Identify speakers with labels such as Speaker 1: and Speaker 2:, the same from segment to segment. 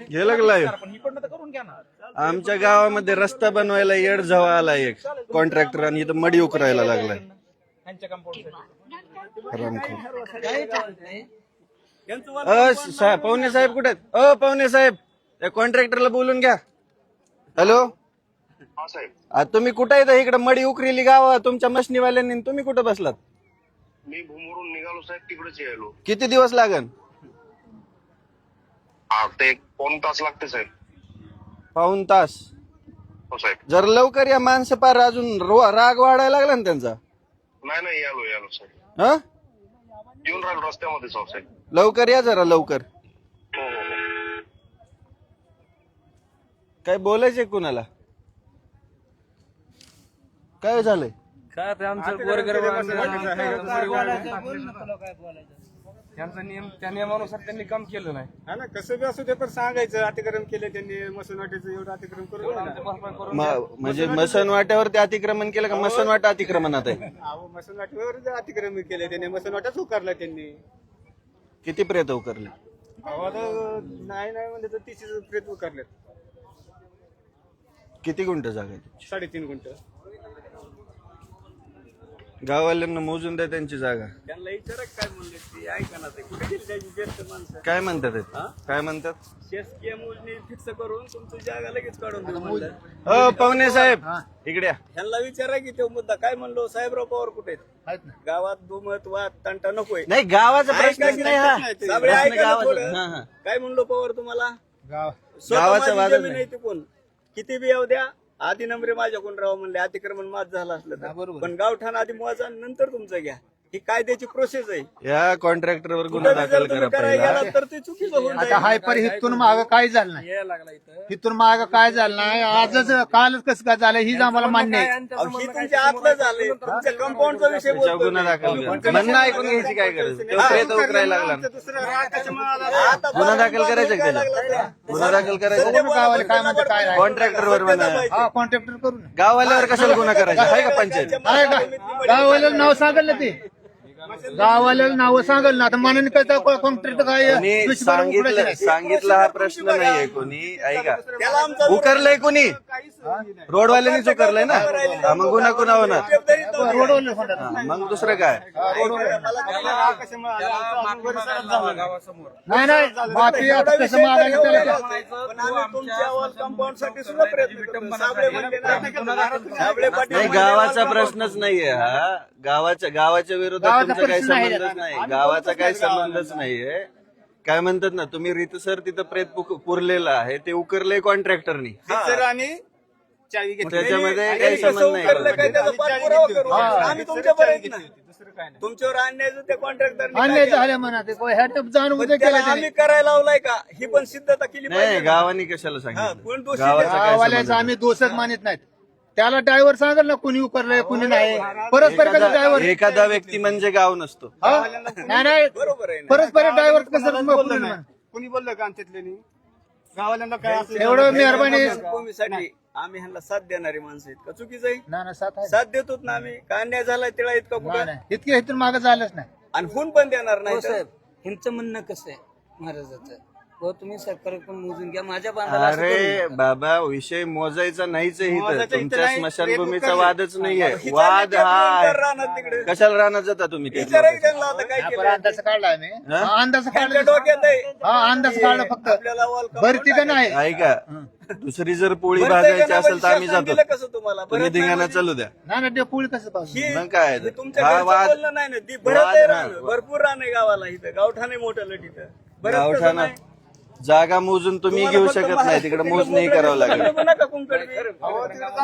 Speaker 1: गेलं का लाईव्ह?
Speaker 2: पण इकडनं तर करून घ्या ना.
Speaker 1: आमच्या गावामध्ये रस्ता बनवायला येड जवळ आला एक कॉन्ट्रॅक्टर आणि इथं मडी उकरायला लागलाय.
Speaker 2: यांच्या कंपाऊंड
Speaker 1: पाहुणे साहेब कुठे आहेत? पाहुणे साहेब, त्या कॉन्ट्रॅक्टरला बोलून घ्या. हॅलो, तुम्ही कुठे येता? इकडे मडी उकरीली गाव तुमच्या मशनीवाल्यांनी, तुम्ही कुठे बसलात?
Speaker 3: मी भूमवरून निघालो साहेब, तिकडेच यायलो.
Speaker 1: किती दिवस लागन?
Speaker 3: ते 1 तास लागते साहेब.
Speaker 1: पाऊण तास?
Speaker 3: हो साहेब.
Speaker 1: जर लवकर या, माणसं पार अजून राग वाढायला लागला ना त्यांचा.
Speaker 3: नाही यालो साहेब.
Speaker 1: हा,
Speaker 3: येऊन राहिलो रस्त्यामध्ये साहेब.
Speaker 1: लवकर या जरा, लवकर.
Speaker 3: हो.
Speaker 1: काय बोलायचंय कुणाला? काय झालंय?
Speaker 4: काय ते आमचं त्यांचा नियम, त्या नियमानुसार त्यांनी काम केलं नाही.
Speaker 5: हा ना, कसं बी असू ते पण सांगायचं अतिक्रमण केलं त्यांनी, मसनवाट्याचं एवढं अतिक्रमण करून
Speaker 1: म्हणजे मसनवाट्यावर ते अतिक्रमण केलं का? मसनवाटा अतिक्रमणात आहे?
Speaker 5: मसनवाट्यावर अतिक्रमण केलं त्यांनी, मसनवाटाच उकारला त्यांनी.
Speaker 1: किती प्रेत उकरले?
Speaker 5: नाही म्हणजे तर 30 प्रेत उकारले.
Speaker 1: किती गुंठ जागा आहे?
Speaker 5: 3.5 गुंठ.
Speaker 1: गाववाल्यांना मोजून द्या त्यांची जागा.
Speaker 5: त्यांना विचारा काय म्हणले ते, ऐका ना. ते कुठे गेली त्याची ज्येष्ठ माणसं?
Speaker 1: काय म्हणतात ते? काय म्हणतात?
Speaker 5: शासकीय मोजणी फिक्स करून तुमची जागा लगेच काढून देऊ.
Speaker 1: पाहुणे साहेब इकडे या.
Speaker 5: ह्यांना विचारा की तो मुद्दा काय म्हणलो. साहेबराव पवार कुठे आहेत? गावात दुमत वाद तंटा नकोय.
Speaker 1: नाही, गावाचा प्रश्नच नाही हा.
Speaker 5: साबळे,
Speaker 1: प्रश्न
Speaker 5: ऐका ना
Speaker 1: गावाचा.
Speaker 5: थोडं.
Speaker 1: हा, हा.
Speaker 5: काय म्हणलो पवार तुम्हाला?
Speaker 1: गावाचा वाद
Speaker 5: जमीन आहे ती कोण किती बी येऊ द्या, आधी नंबरे माझ्याकडून राहा म्हणले. अतिक्रमण माझ झालं असलं तर, पण गावठाण आधी मोजा, नंतर तुमचं घ्या. ही कायद्याची प्रोसेस आहे.
Speaker 1: या कॉन्ट्रॅक्टरवर गुन्हा दाखल करा पहिला.
Speaker 5: गेला तर ते चुकीचं होऊन
Speaker 6: आता हायपर हिथून माग काय झालं नाही, हिथून माग काय झालं नाही. आजच कालच कसं काय झालं हीच आम्हाला मान्य आहे.
Speaker 5: ही तुमच्या आतलं झालंय, तुमच्या कंपाऊंडचा विषय
Speaker 1: त्याच्यावर
Speaker 5: बोलतोय.
Speaker 1: गुन्हा दाखल करा. म्हणणं ऐकून घ्यायची काय गरज? तो प्रेत उकरायला लागला ना.
Speaker 5: आता
Speaker 1: गुन्हा दाखल करायचा का त्याच्यावर? गुन्हा दाखल करायचा?
Speaker 6: गावाला काय म्हणते काय नाही.
Speaker 1: कॉन्ट्रॅक्टरवर म्हणा.
Speaker 6: हा कॉन्ट्रॅक्टर करून
Speaker 1: गाववाल्यावर कशाला गुन्हा करायचा आहे का पंचायत?
Speaker 6: आहे का गाववाल्याला नाव सांगल ना ते, गाववाल्याला नाव सांगल ना. आता मनाने काय कॉन्ट्रॅक्टर काय
Speaker 1: कोणी सांगितलं हा प्रश्न नाहीये. कोणी ऐका, उकरलंय कोणी? रोडवाल्यांनीच उकरलंय ना. हा, मग गुन्हा कुणा होणार? हा, मग दुसरं काय?
Speaker 6: नाही माफी आता कसं मागायला त्याला
Speaker 5: कंपाऊंड साठी सुद्धा प्रयत्न करतो. साबळे म्हणले ना, साबळे पाटील
Speaker 1: नाही, गावाचा प्रश्नच नाहीये हा. गावाच्या विरोधात तुमचा काही संबंधच नाही. गावाचा काही संबंधच नाहीये. काय म्हणतात ना, तुम्ही रीतसर तिथं प्रेत पुरलेलं आहे, ते उकरले कॉन्ट्रॅक्टरनी.
Speaker 5: आणि चावी घेतली.
Speaker 1: त्याच्यामध्ये काही संबंध नाही.
Speaker 5: आम्ही तुमच्यावर येत नाही. तुमच्यावर अन्याय त्या कॉन्ट्रॅक्टर
Speaker 6: अन्याय झाल्या म्हणा. ते ह्या जाणून उद्या केलं त्याने.
Speaker 5: आम्ही करायला लावलाय का ही पण सिद्धता केली
Speaker 1: नाही,
Speaker 5: पाहिजे.
Speaker 1: गावानी कशाला
Speaker 5: कोण
Speaker 1: सांगितलं?
Speaker 5: दोषी
Speaker 1: गावाचा काय
Speaker 6: गावाल्याचं
Speaker 1: संबंध?
Speaker 6: आम्ही दोषच मानित नाहीत. त्याला ड्रायव्हर सांगल ना कुणी उकरलंय कुणी नाही. परस्पर कसं ड्रायव्हर
Speaker 1: एखादा व्यक्ती म्हणजे गाव नसतो.
Speaker 6: नाही
Speaker 5: बरोबर आहे ना.
Speaker 6: परस्पर ड्रायव्हर कसं
Speaker 5: कुणी बोललं का आमच्यातले गावाल्यांना काय असं
Speaker 6: एवढं मेहरबानी.
Speaker 5: भूमीसाठी आम्ही ह्यांना साथ देणारी माणसं आहेत का? चुकीचं आहे.
Speaker 6: ना साथ आहे.
Speaker 5: साथ देतोच ना आम्ही. का अन्याय झालाय तिला इतका कुठं
Speaker 6: नाही, इतके इथून मागं झालंच नाही.
Speaker 5: आणि होऊन पण देणार नाही तर.
Speaker 7: ह्यांचं म्हणणं कसं आहे महाराजाचं, हो तुम्ही सरकारकडून मोजून घ्या माझ्या बांधाला असं करू
Speaker 1: अरे
Speaker 7: नका.
Speaker 1: बाबा, विषय मोजायचा नाहीच आहे इथं.
Speaker 5: मोजायचा इथं
Speaker 1: तुमच्या
Speaker 5: नाही.
Speaker 1: स्मशानभूमीचा
Speaker 5: रेत
Speaker 1: वादच नाहीये.
Speaker 5: हिचा
Speaker 1: वाद
Speaker 5: विचार
Speaker 1: हा
Speaker 5: नंतर राहणार तिकडे.
Speaker 1: कशाला राहणार जाता तुम्ही ते?
Speaker 5: विचारा की त्यांना आता काय
Speaker 6: आपण
Speaker 5: केलं.
Speaker 6: अंदाज काढला आम्ही.
Speaker 1: हा?
Speaker 6: अंदाज
Speaker 5: त्यांच्या
Speaker 6: काढला.
Speaker 5: डोक्यात आहे.
Speaker 6: हा अंदाज काढला फक्त.
Speaker 5: आपल्याला wall cover
Speaker 6: भरती का नाही.
Speaker 1: ऐका, दुसरी जर पोळी
Speaker 5: भरतंय का
Speaker 1: भाजायची
Speaker 5: नाही
Speaker 1: असेल तर आम्ही
Speaker 5: म्हणजे
Speaker 1: जातो.
Speaker 5: सांगितलं कसं तुम्हाला?
Speaker 1: तुम्ही
Speaker 5: भरत नाही
Speaker 1: धिंगाणा
Speaker 5: म्हणजे
Speaker 1: चालू द्या.
Speaker 6: ना ते पूल कसं पाहू.
Speaker 5: ही-
Speaker 1: मग काय
Speaker 5: हे तुमच्या
Speaker 1: हा
Speaker 5: घरचं
Speaker 1: वाद
Speaker 5: बोलणं नाही ना. ती भरत
Speaker 1: वाद
Speaker 5: आहे
Speaker 1: ना.
Speaker 5: रान. भरपूर रान आहे गावाला इथं. गावठाण आहे मोठं लट इथं. भरत कसं
Speaker 1: गावठाणा
Speaker 5: नाही?
Speaker 1: जागा मोजून तुम्ही
Speaker 5: तुम्हाला
Speaker 1: घेऊ
Speaker 5: फक्त
Speaker 1: शकत नाही. तिकडे मोजणी करावं लागेल.
Speaker 5: नका कुंकड.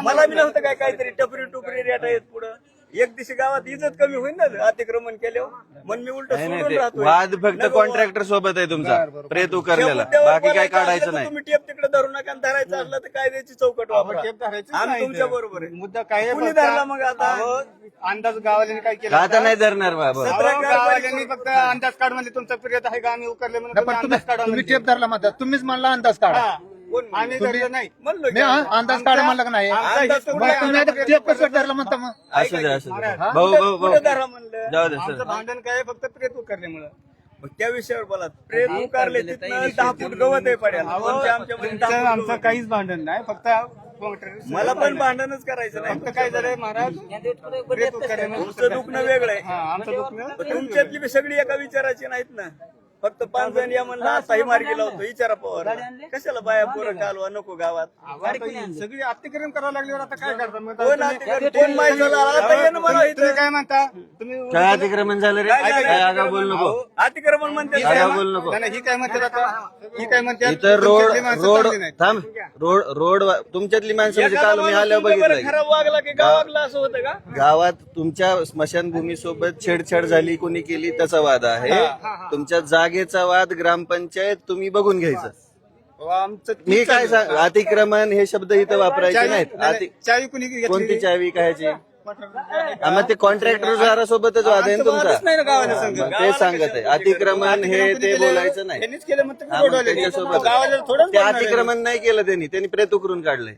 Speaker 5: मला बी नव्हतं काय काहीतरी टपरी टुपरी रेटा येत पुढं. एक दिवशी गावात इज्जत कमी होईल ना अतिक्रमण केल्यावर. मग मी उलट
Speaker 1: नाही नाही,
Speaker 5: सोडून
Speaker 1: ते
Speaker 5: राहतोय.
Speaker 1: वाद फक्त
Speaker 5: नको
Speaker 1: कॉन्ट्रॅक्टर सोबत आहे तुमचा, प्रेत उकरलेला.
Speaker 5: मुद्द्यावर
Speaker 1: बाकी काय
Speaker 5: बोलायचं
Speaker 1: काढायचं
Speaker 5: असलं तर
Speaker 1: नाही.
Speaker 5: तुम्ही टेप तिकडे धरू नका. आणि धरायचं असलं तर कायद्याची चौकट वापरा. आम्ही तुमच्या बरोबर आहे.
Speaker 8: मुद्दा काय
Speaker 5: कुणी धरला मग आता?
Speaker 8: अंदाज गावाल्यांनी काय केलं?
Speaker 1: आता नाही धरणार बाबा.
Speaker 8: गावाल्यांनी फक्त अंदाज काढ म्हणजे तुमचा पिरियड आहे का आम्ही उकरले म्हणून
Speaker 6: पण
Speaker 8: अंदाज काढा
Speaker 6: तुम्ही टेप धरला म्हणता. तुम्हीच म्हणला अंदाज काढा.
Speaker 5: कोण
Speaker 8: आम्ही धरलं नाही.
Speaker 5: म्हणलो
Speaker 6: मी अंदाज काढा म्हणलं का नाही.
Speaker 5: अंदाज
Speaker 6: मग तुम्ही आता टेप कसं धरला म्हणता मग.
Speaker 1: असू दे असू दे. भाऊ भाऊ भाऊ
Speaker 5: कुठं धरा म्हणलं?
Speaker 1: जाऊ दे
Speaker 8: आमचं
Speaker 1: सर.
Speaker 8: भांडण काय फक्त प्रेत उकरल्यामुळं.
Speaker 5: मग त्या विषयावर बोला प्रेत उकारले तिथनं 10 फूट गवत आहे पड्याला आमच्या मध्ये 10 फूट
Speaker 8: आमचं
Speaker 5: गवत.
Speaker 8: काहीच भांडण नाही फक्त
Speaker 5: मला पण भांडणच करायचं नाही
Speaker 8: फक्त काय झालंय महाराज प्रेत उकारले
Speaker 5: तुमचं दुखणं वेगळं आहे
Speaker 8: आमचं दुखणं
Speaker 5: पण तुमच्यातली बी सगळी एका विचाराची नाहीत ना फक्त 5 जण या म्हणलं असाही मार्गी लावतो विचारा पवार कशाला बाया पोरं कालवा नको गावात
Speaker 8: सगळी अतिक्रमण करावं लागल्यावर आता काय करता मग
Speaker 5: कोण कोण माहिती झालं आता येणं मला
Speaker 8: तुम्ही
Speaker 5: इथं
Speaker 8: काय म्हणता तुम्ही
Speaker 1: काय अतिक्रमण झालं रे काय आगा बोल नको
Speaker 5: अतिक्रमण म्हणते
Speaker 1: आगा बोल नको
Speaker 8: नाही, ही काय म्हणते आता ही काय म्हणते
Speaker 1: इथं रोड
Speaker 8: तुमच्यातली माणसं
Speaker 1: रोड
Speaker 8: चांगली नाहीत.
Speaker 1: थांब रोड तुमच्यातली माणसं म्हणजे काल मी आल्यावर बघितलं
Speaker 5: खराब वागला की गावागला असं होतं का
Speaker 1: गावात तुमच्या स्मशानभूमी सोबत छेडछाड झाली कोणी केली त्याचा वाद आहे तुमच्या जागेचा वाद ग्रामपंचायत तुम्ही बघून घ्यायचं
Speaker 8: आमचं
Speaker 1: मी काय सांग अतिक्रमण हे शब्द इथं वापरायचे नाहीत
Speaker 8: चावी कुणी घेतली
Speaker 1: कोणती चावी कायची मग ते कॉन्ट्रॅक्टर सोबतच वाद आहे ना तुमचा
Speaker 8: नाही ना गावाला संघ.
Speaker 1: मग ते सांगत आहे अतिक्रमण हे ते बोलायचं नाही
Speaker 8: त्यांनीच केलं म्हणतं
Speaker 1: हा, मग
Speaker 8: गावाला
Speaker 1: त्याच्यासोबत
Speaker 8: थोडं
Speaker 1: ते अतिक्रमण नाही केलं त्यांनी प्रेत उकरून काढलंय